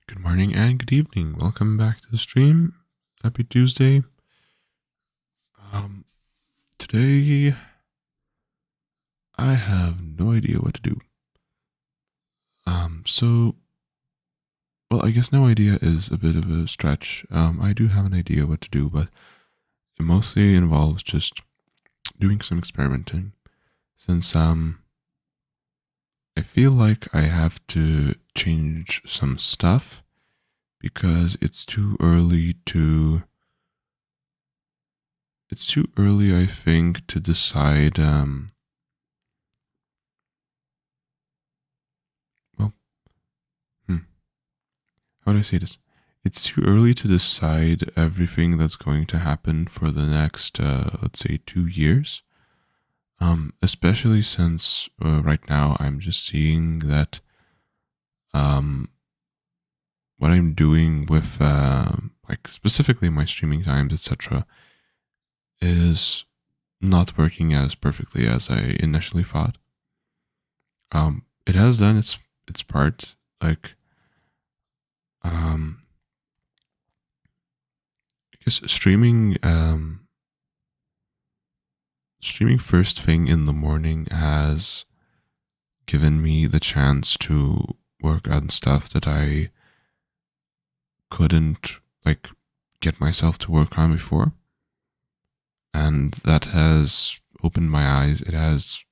Good morning and good evening. Welcome back to the stream. Happy Tuesday. Um, Today I have no idea what to do. So well, I guess no idea is a bit of a stretch. I do have an idea what to do, but it mostly involves just doing some experimenting. Since I feel like I have to change some stuff because it's too early, I think, to decide well, how do I say this? It's too early to decide everything that's going to happen for the next, let's say, 2 years. Especially since right now I'm just seeing that what I'm doing with, like specifically my streaming times, etc., is not working as perfectly as I initially thought. It has done its part, like um, because streaming first thing in the morning has given me the chance to work on stuff that I couldn't like get myself to work on before. And that has opened my eyes. It has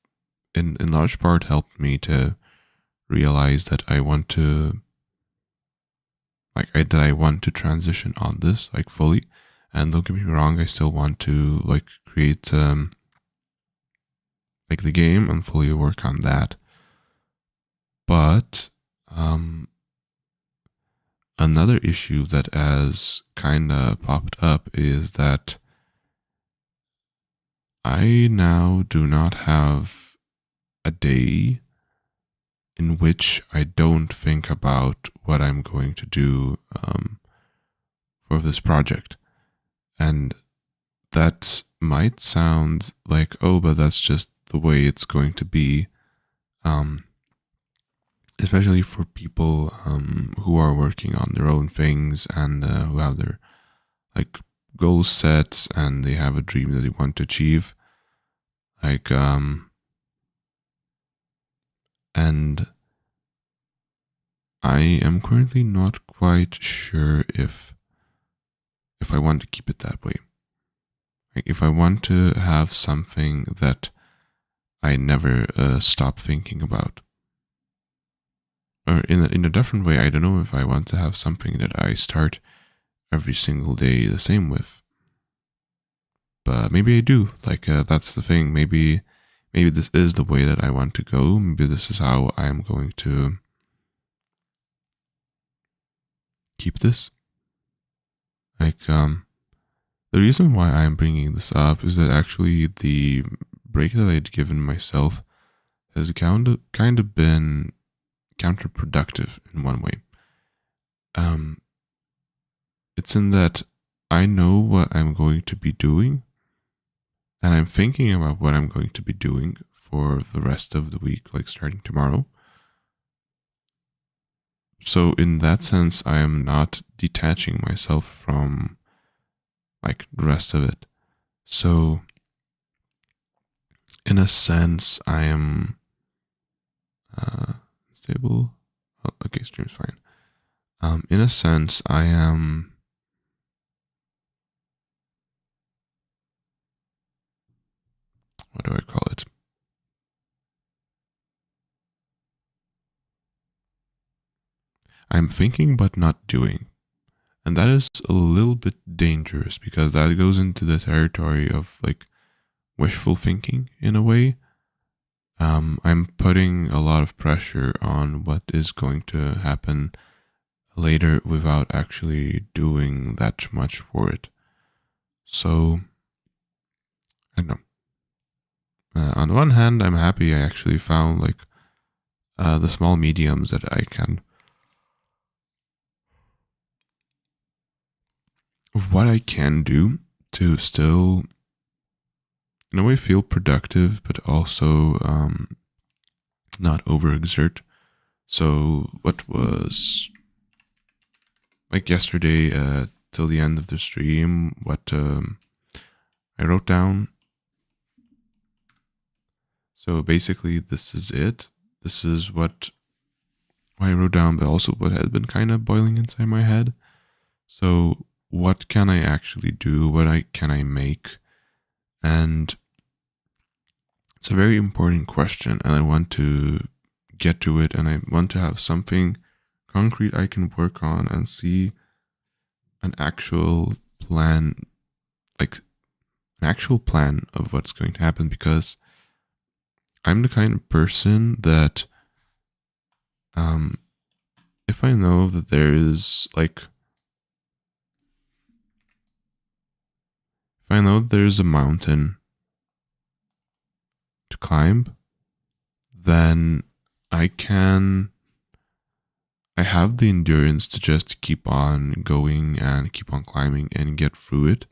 in large part helped me to realize that I want to that I want to transition on this like fully. And don't get me wrong, I still want to like create like the game and fully work on that. But another issue that has kind of popped up is that I now do not have a day in which I don't think about what I'm going to do for this project. And that might sound like, oh, but that's just the way it's going to be. Especially for people who are working on their own things and who have their like goals set and they have a dream that they want to achieve. Like and I am currently not quite sure if I want to keep it that way. Like if I want to have something that I never stop thinking about. Or in a different way, I don't know if I want to have something that I start every single day the same with. But maybe I do. Like that's the thing. Maybe this is the way that I want to go. Maybe this is how I am going to keep this. Like the reason why I'm bringing this up is that actually the break that I'd given myself has kind of been counterproductive in one way. It's in that I know what I'm going to be doing, and I'm thinking about what I'm going to be doing for the rest of the week, like starting tomorrow. So in that sense, I am not detaching myself from like the rest of it. So in a sense, I am stable. Oh, okay, stream's fine. In a sense, I am. What do I call it? I'm thinking but not doing. And that is a little bit dangerous because that goes into the territory of like wishful thinking in a way. I'm putting a lot of pressure on what is going to happen later without actually doing that much for it. So, I don't know. On the one hand, I'm happy I actually found like the small mediums that I can, what I can do to still, in a way, feel productive, but also not overexert. So, what was like yesterday, till the end of the stream, what I wrote down. So basically, this is it. This is what I wrote down, but also what had been kind of boiling inside my head. So, what can I actually do? Can I make? And it's a very important question, and I want to get to it, and I want to have something concrete I can work on and see an actual plan, like an actual plan of what's going to happen, because I'm the kind of person that, if I know that there is like, if I know that there's a mountain to climb, then I can, I have the endurance to just keep on going and keep on climbing and get through it.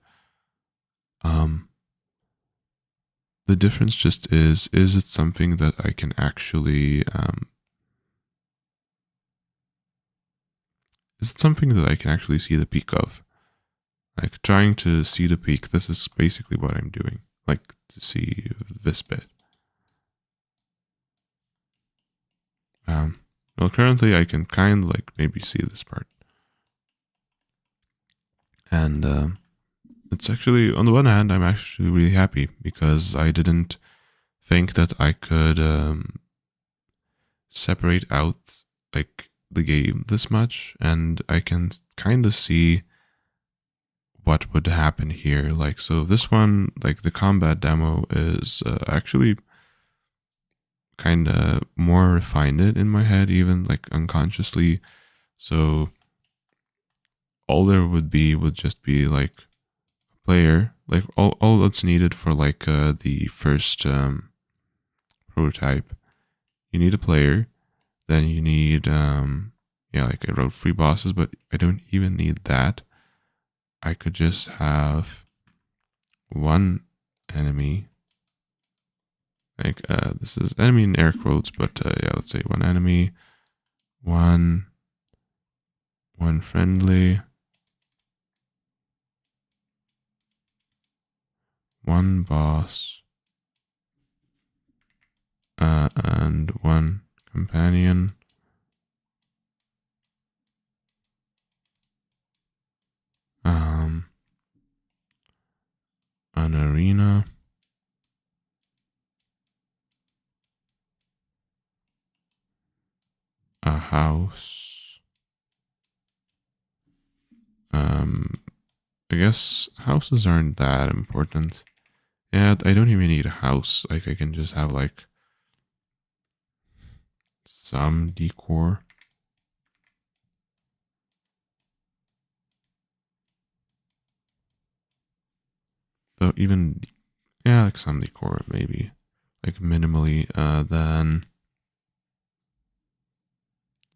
The difference just is it something that I can actually, is it something that I can actually see the peak of? Like trying to see the peak, this is basically what I'm doing, like to see this bit. Well, currently I can kind of like maybe see this part. And it's actually, on the one hand, I'm actually really happy because I didn't think that I could separate out like the game this much, and I can kind of see what would happen here. Like, so this one, like the combat demo is actually kind of more refined in my head, even like unconsciously. So all there would just be like a player, like all that's needed for like the first prototype. You need a player, then you need yeah, like I wrote 3 bosses, but I don't even need that. I could just have one enemy. Like this is enemy in air quotes, but yeah, let's say one enemy, one friendly, one boss, and one companion. An arena, a house. I guess houses aren't that important. Yeah, I don't even need a house. Like I can just have like some decor. So even, yeah, like some decor maybe, like minimally.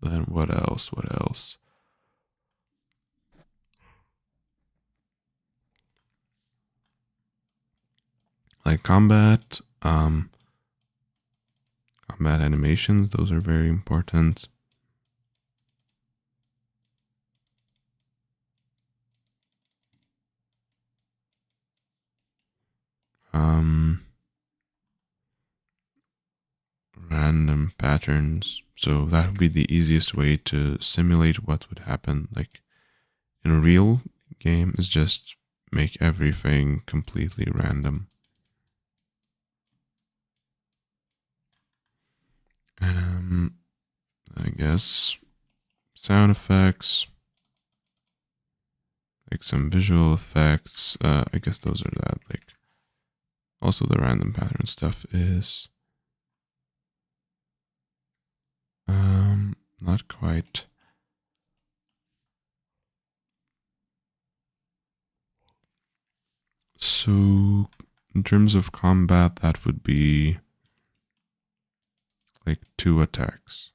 Then what else? What else? Like combat, combat animations. Those are very important. Random patterns. So that would be the easiest way to simulate what would happen. Like in a real game, is just make everything completely random. I guess sound effects, like some visual effects. I guess those are that. Like also the random pattern stuff is not quite. So in terms of combat, that would be like 2 attacks.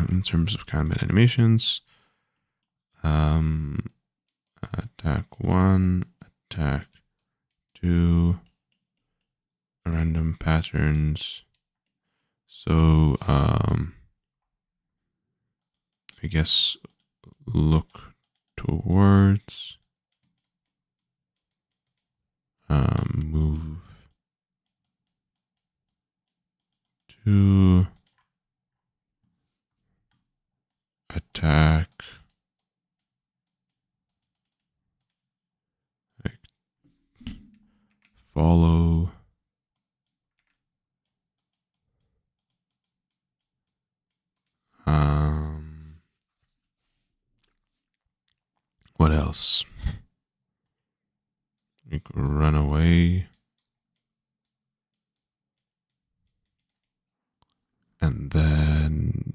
In terms of combat animations, attack 1, attack 2, random patterns. So I guess look towards, move to, attack, like follow, what else? We could run away, and then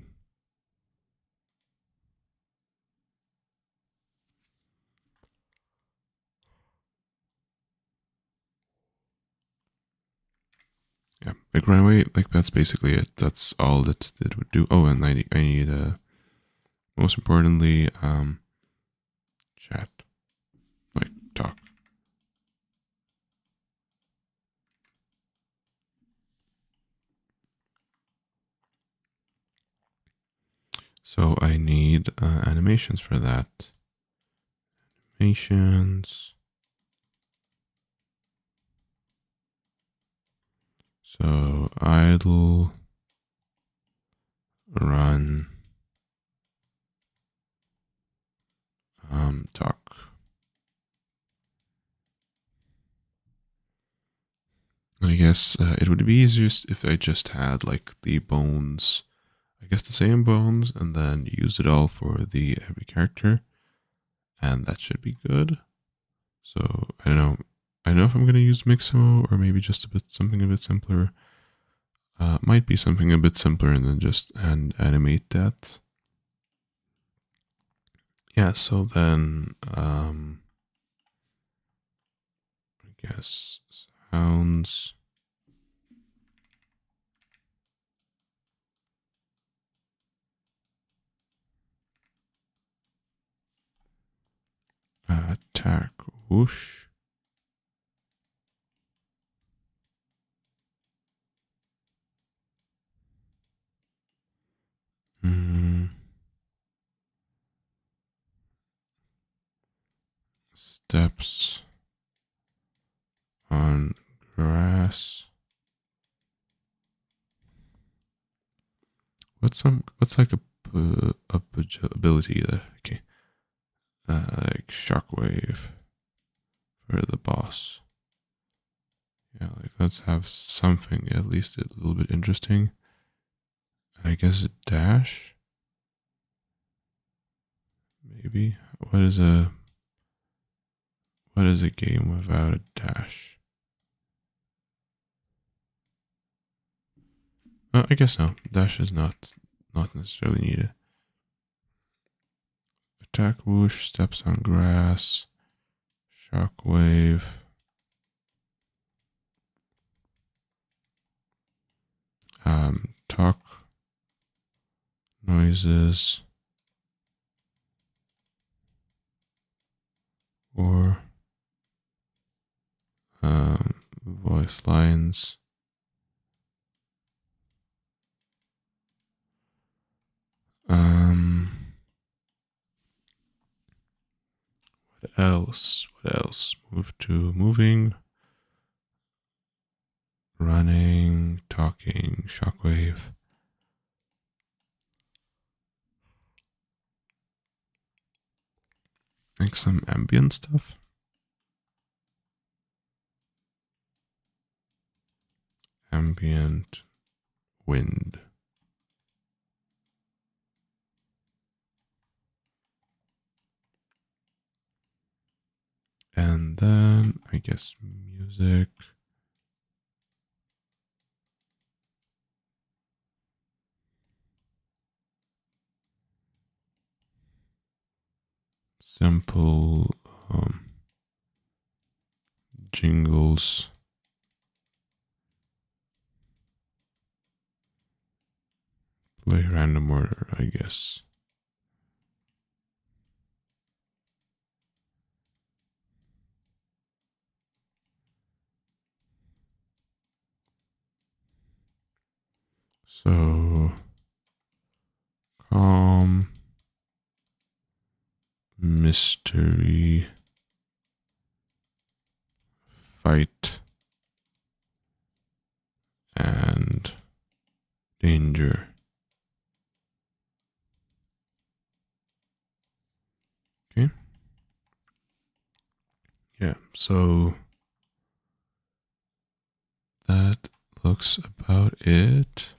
yeah, like run away. Like that's basically it. That's all that it would do. Oh, and I need most importantly, chat, like talk. So I need animations for that. Animations. So idle, run, talk. I guess it would be easiest if I just had like the bones, I guess the same bones, and then used it all for the every character, and that should be good. So I don't know. I don't know if I'm gonna use Mixamo or maybe just something a bit simpler. Might be something a bit simpler and then just animate that. Yeah. So then I guess sounds. Attack whoosh. Steps on grass. What's like a ability there? Okay, like shockwave for the boss. Yeah, like let's have something at least a little bit interesting. I guess a dash. Maybe. What is a game without a dash? I guess no. Dash is not necessarily needed. Attack whoosh, steps on grass, shockwave. Talk noises or voice lines. What else? What else? Move to moving, running, talking, shockwave. Like some ambient stuff. Ambient wind. And then I guess music. Simple jingles. Play random order, I guess. So calm, mystery, fight, and danger. Okay. Yeah, so that looks about it.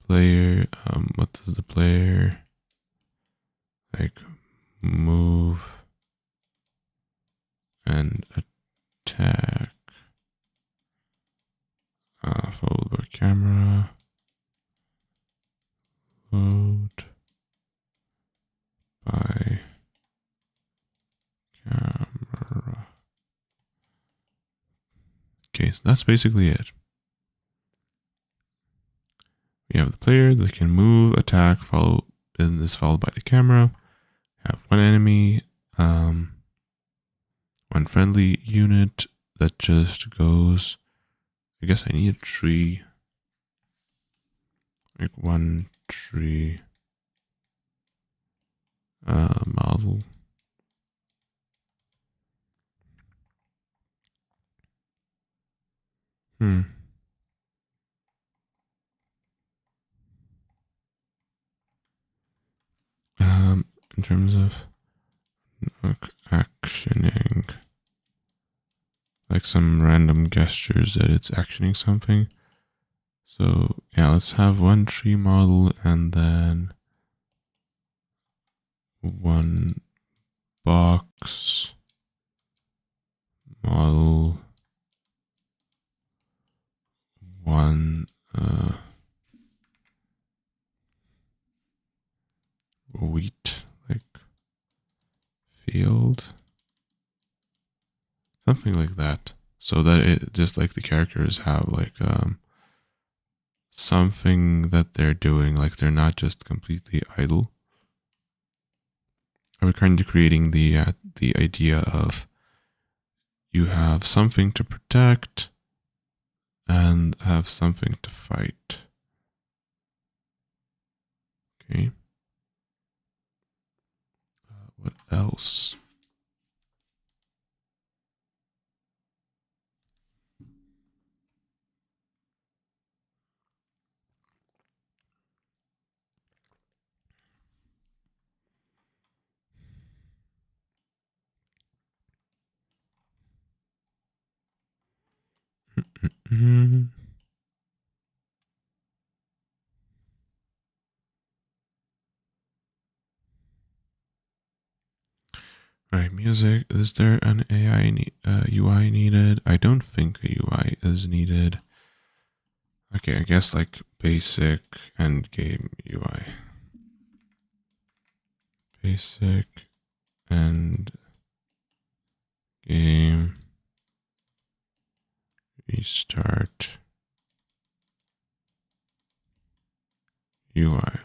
Player, what does the player like move and attack? Followed by camera, load by camera. Okay, so that's basically it. We have the player that can move, attack, follow, and is followed by the camera. Have one enemy, one friendly unit that just goes. I guess I need a tree. Like one tree model. Hmm. In terms of actioning, like some random gestures that it's actioning something. So yeah, let's have one tree model and then one box model, one wheat like field, something like that, so that it just like the characters have like something that they're doing, like they're not just completely idle. We're kind of creating the idea of you have something to protect and have something to fight. Okay. What else? Mm-hmm. Right, music. Is there an UI needed? I don't think a UI is needed. Okay, I guess like basic and game UI. Basic and game restart UI.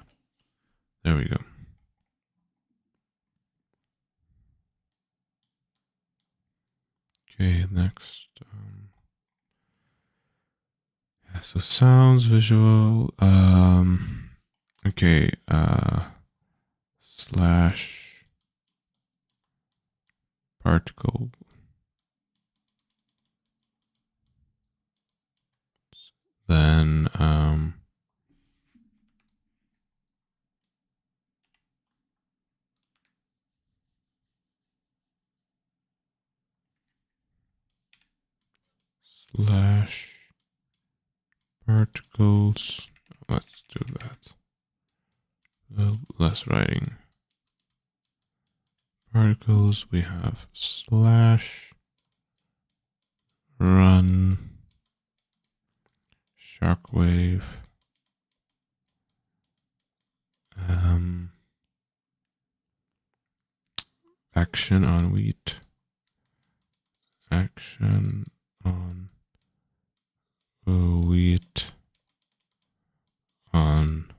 There we go. Okay, next. Yeah, so sounds, visual. Okay. Slash particle. Then slash particles. Let's do that. Less writing. Particles. We have slash run shockwave. Action on wheat. Action on wheat on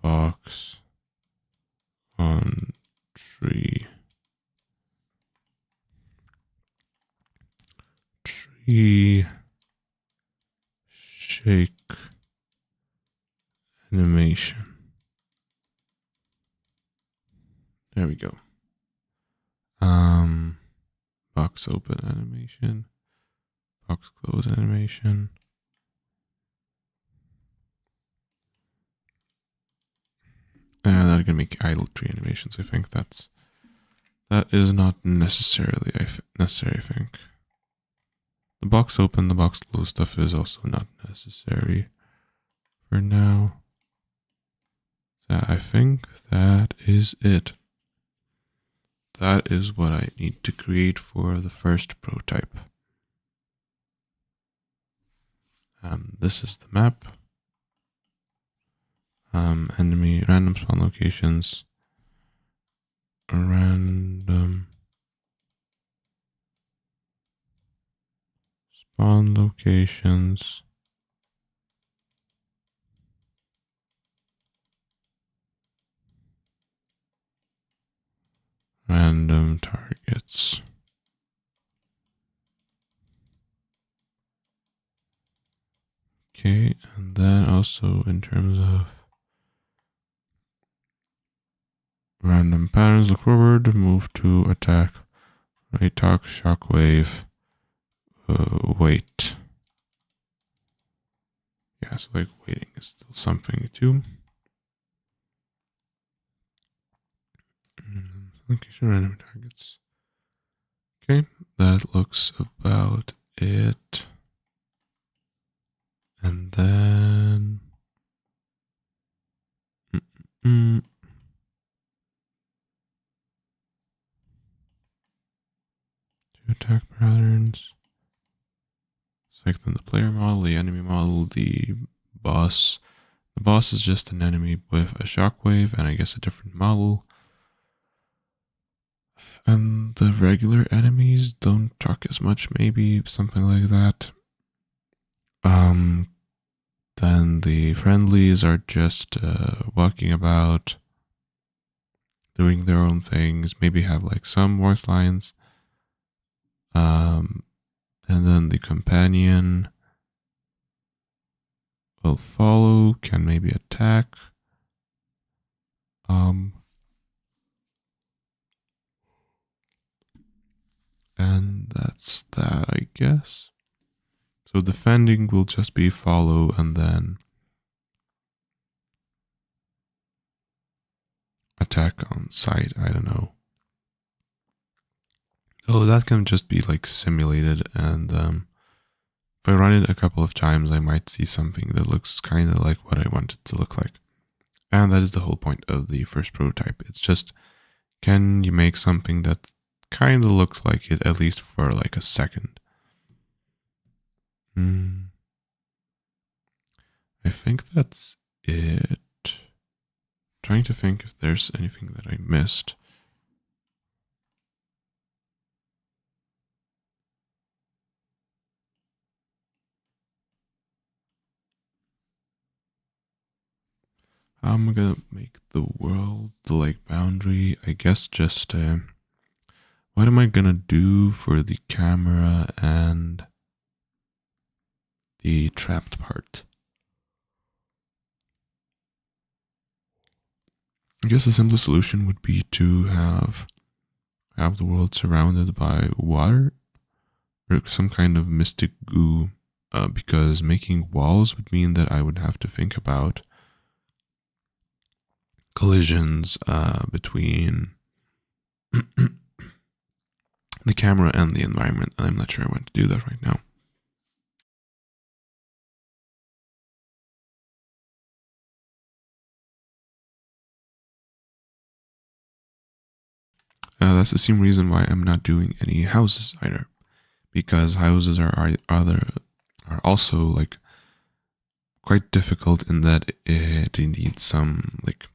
box on tree. Tree shake animation. There we go. Box open animation. Box close animation. And that can make idle tree animations. I think that is not necessarily necessary. I think the box open, the box close stuff is also not necessary for now. So I think that is it. That is what I need to create for the first prototype. This is the map. Enemy random spawn locations. Random spawn locations. Random targets. Okay, and then also in terms of random patterns, look forward, move to attack, right talk, shockwave, wait. Yeah, so like waiting is still something too. Location random targets. Okay, that looks about it. And then to attack patterns. Select then the player model, the enemy model, the boss. The boss is just an enemy with a shockwave and I guess a different model. And the regular enemies don't talk as much, maybe something like that. Then the friendlies are just walking about, doing their own things, maybe have like some voice lines. And then the companion will follow, can maybe attack. And that's that, I guess. So defending will just be follow and then attack on sight. I don't know. Oh, that can just be like simulated. And if I run it a couple of times, I might see something that looks kind of like what I want it to look like. And that is the whole point of the first prototype. It's just, can you make something that kind of looks like it, at least for like a second? I think that's it. Trying to think if there's anything that I missed. How am I gonna make the world, the like boundary? I guess just what am I gonna do for the camera and the trapped part? I guess the simplest solution would be to have the world surrounded by water or some kind of mystic goo, because making walls would mean that I would have to think about collisions between the camera and the environment, and I'm not sure I want to do that right now. That's the same reason why I'm not doing any houses either, because houses are also like quite difficult in that they need some like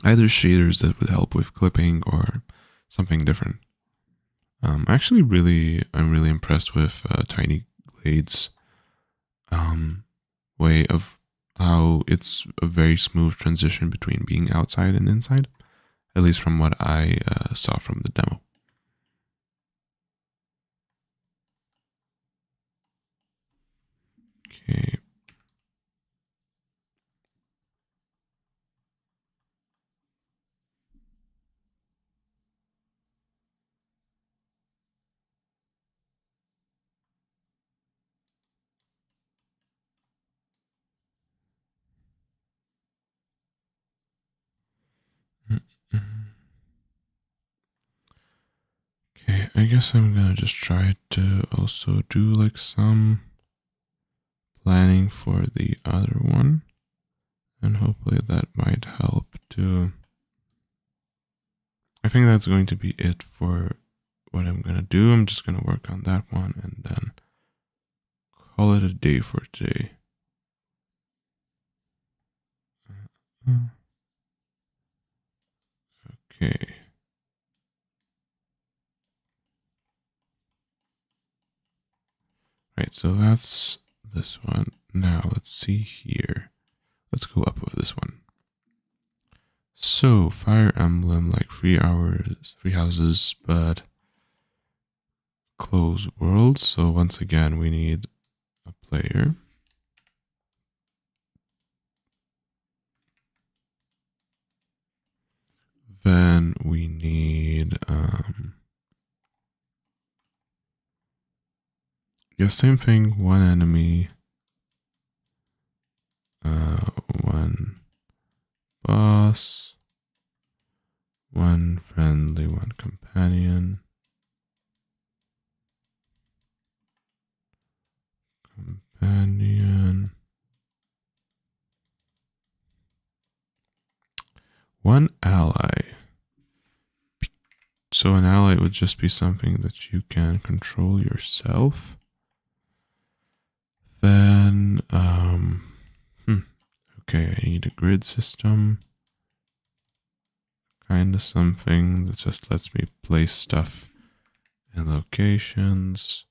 either shaders that would help with clipping or something different. I'm really impressed with Tiny Glade's way of how it's a very smooth transition between being outside and inside, at least from what I saw from the demo. Okay. Okay, I guess I'm gonna just try to also do like some planning for the other one, and hopefully that might help to. I think that's going to be it for what I'm gonna do. I'm just gonna work on that one and then call it a day for today. Okay. Right, so that's this one. Now let's see here. Let's go up with this one. So Fire Emblem, like 3 hours, 3 houses, but close world. So once again, we need a player. Then we need, yeah, same thing. One enemy, one boss, one friendly, one companion. Companion. One ally. So an ally would just be something that you can control yourself. Then, okay, I need a grid system. Kind of something that just lets me place stuff in locations.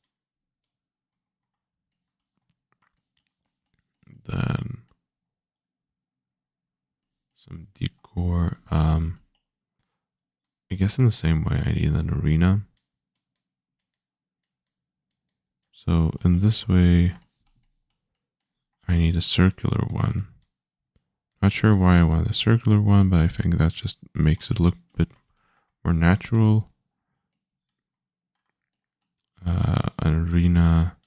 Then some decor. I guess in the same way I need an arena. So in this way, I need a circular one. Not sure why I want a circular one, but I think that just makes it look a bit more natural. An arena,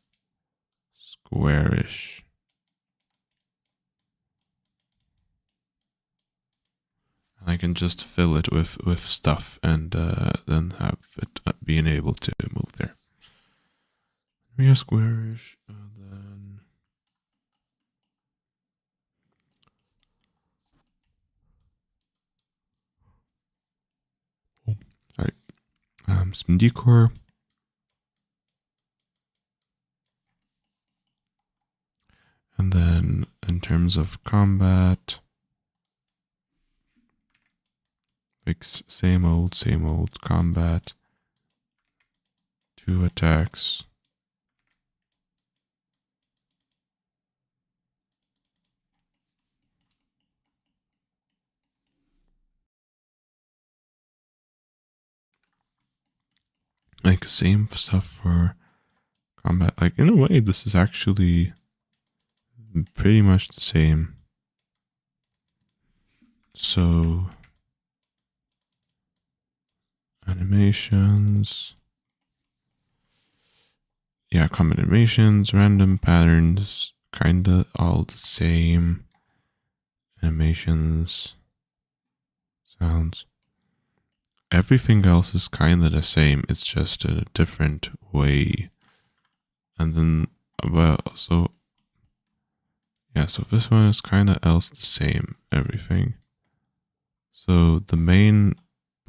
squarish. And I can just fill it with stuff and then have it being able to move there. Arena squarish, and then sorry, some decor. And then in terms of combat, like same old combat. 2 attacks. Like same stuff for combat. Like in a way, this is actually pretty much the same. So animations. Yeah, common animations, random patterns, kinda all the same. Animations, sounds. Everything else is kinda the same. It's just in a different way. And then, well, so yeah, so this one is kinda else the same. Everything. So the main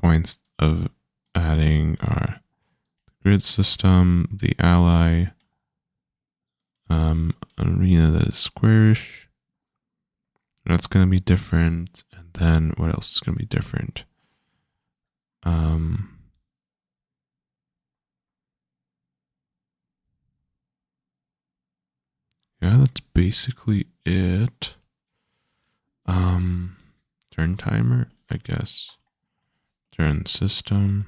points of adding are grid system, the ally, an arena that is squarish. That's going to be different. And then what else is going to be different? Yeah, that's basically it. Turn timer, I guess. Turn system.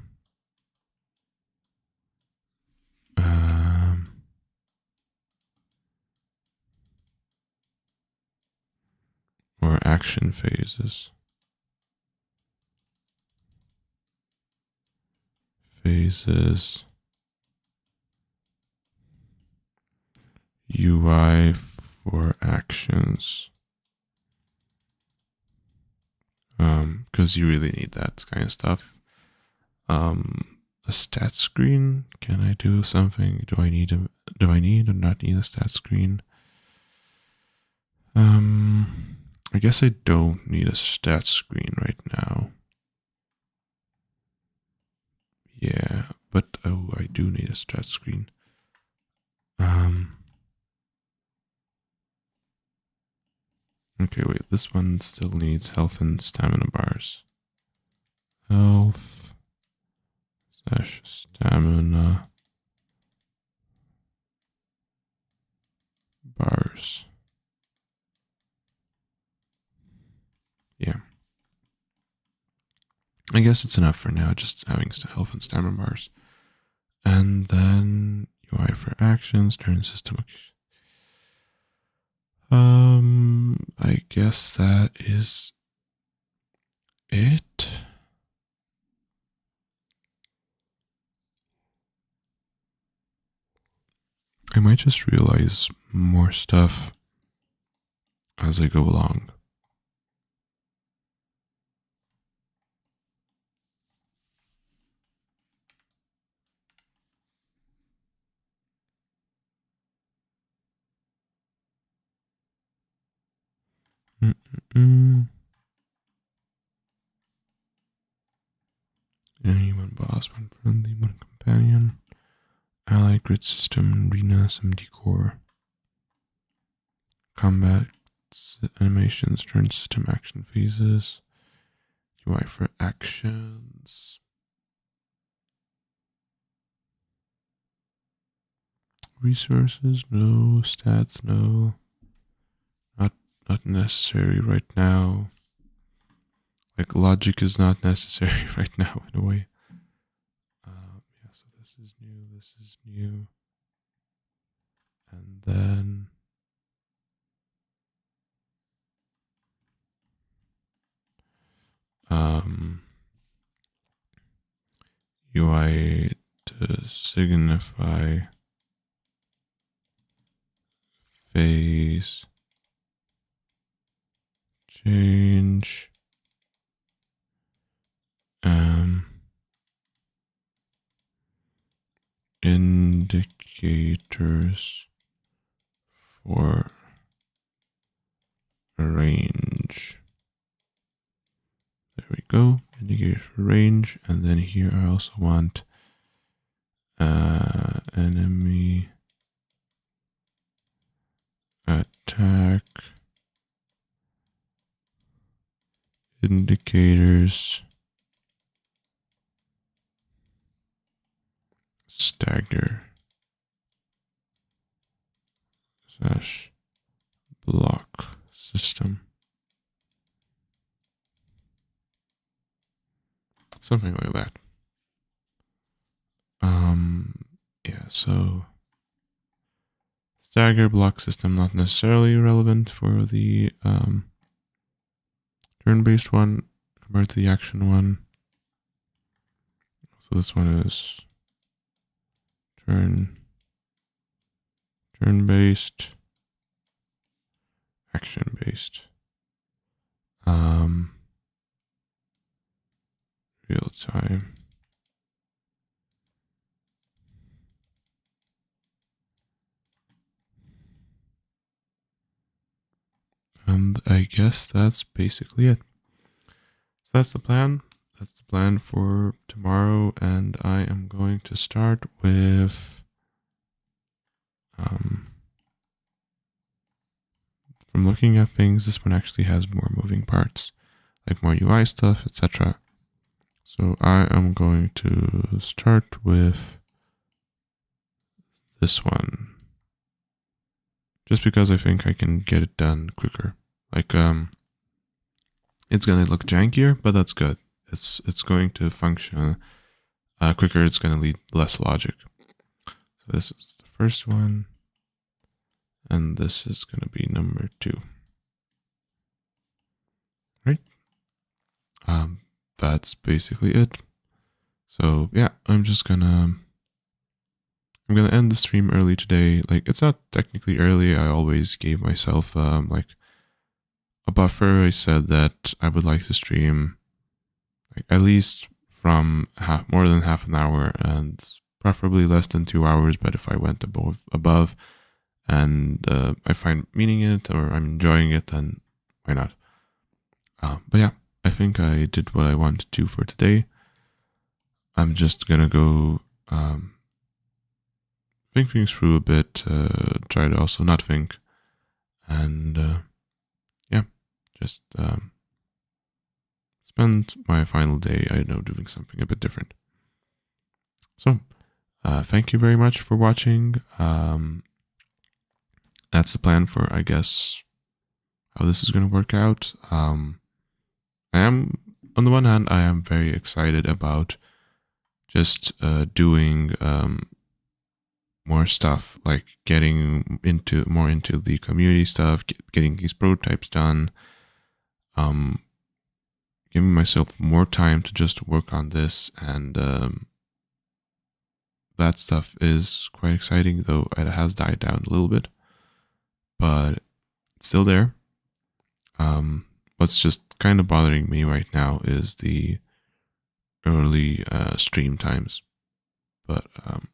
Or action phases. Phases. UI for actions. Because you really need that kind of stuff. a stat screen. Can I do something? Do I need or not need a stat screen? I guess I don't need a stat screen right now. Yeah, but oh, I do need a stat screen. Okay, wait, this one still needs health and stamina bars. Health / stamina bars. Yeah. I guess it's enough for now, just having health and stamina bars. And then UI for actions, turn system. I guess that is it. I might just realize more stuff as I go along. One boss, one friendly, one companion. Ally, grid system, arena, some decor. Combat, animations, turn system, action phases. UI for actions. Resources, no. Stats, no. Not necessary right now. Like logic is not necessary right now in a way. Yeah, so this is new, and then UI to signify phase change. Indicators for range. There we go. Indicator for range, and then here I also want enemy attack indicators stagger / block system. Something like that. Yeah, so stagger block system not necessarily relevant for the turn-based one compared to the action one. So this one is turn-based, action-based. Real time. And I guess that's basically it. So that's the plan. That's the plan for tomorrow, and I am going to start with from looking at things, this one actually has more moving parts, like more UI stuff, etc. So I am going to start with this one, just because I think I can get it done quicker. Like it's gonna look jankier, but that's good. It's going to function quicker. It's gonna need less logic. So this is the first one, and this is gonna be number 2. Right? That's basically it. So yeah, I'm gonna end the stream early today. Like, it's not technically early. I always gave myself like a buffer. I said that I would like to stream like at least from more than half an hour, and preferably less than 2 hours. But if I went above and I find meaning in it or I'm enjoying it, then why not? But yeah, I think I did what I wanted to for today. I'm just gonna go think things through a bit, try to also not think, and yeah, just spend my final day, I don't know, doing something a bit different. So, thank you very much for watching. That's the plan for, I guess, how this is going to work out. I am, on the one hand, I am very excited about just doing more stuff, like getting more into the community stuff, getting these prototypes done, giving myself more time to just work on this, and that stuff is quite exciting, though it has died down a little bit, but it's still there. What's just kind of bothering me right now is the early stream times, but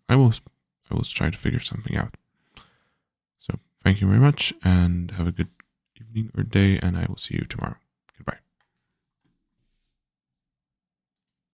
I will try to figure something out. So thank you very much, and have a good evening or day, and I will see you tomorrow. Goodbye.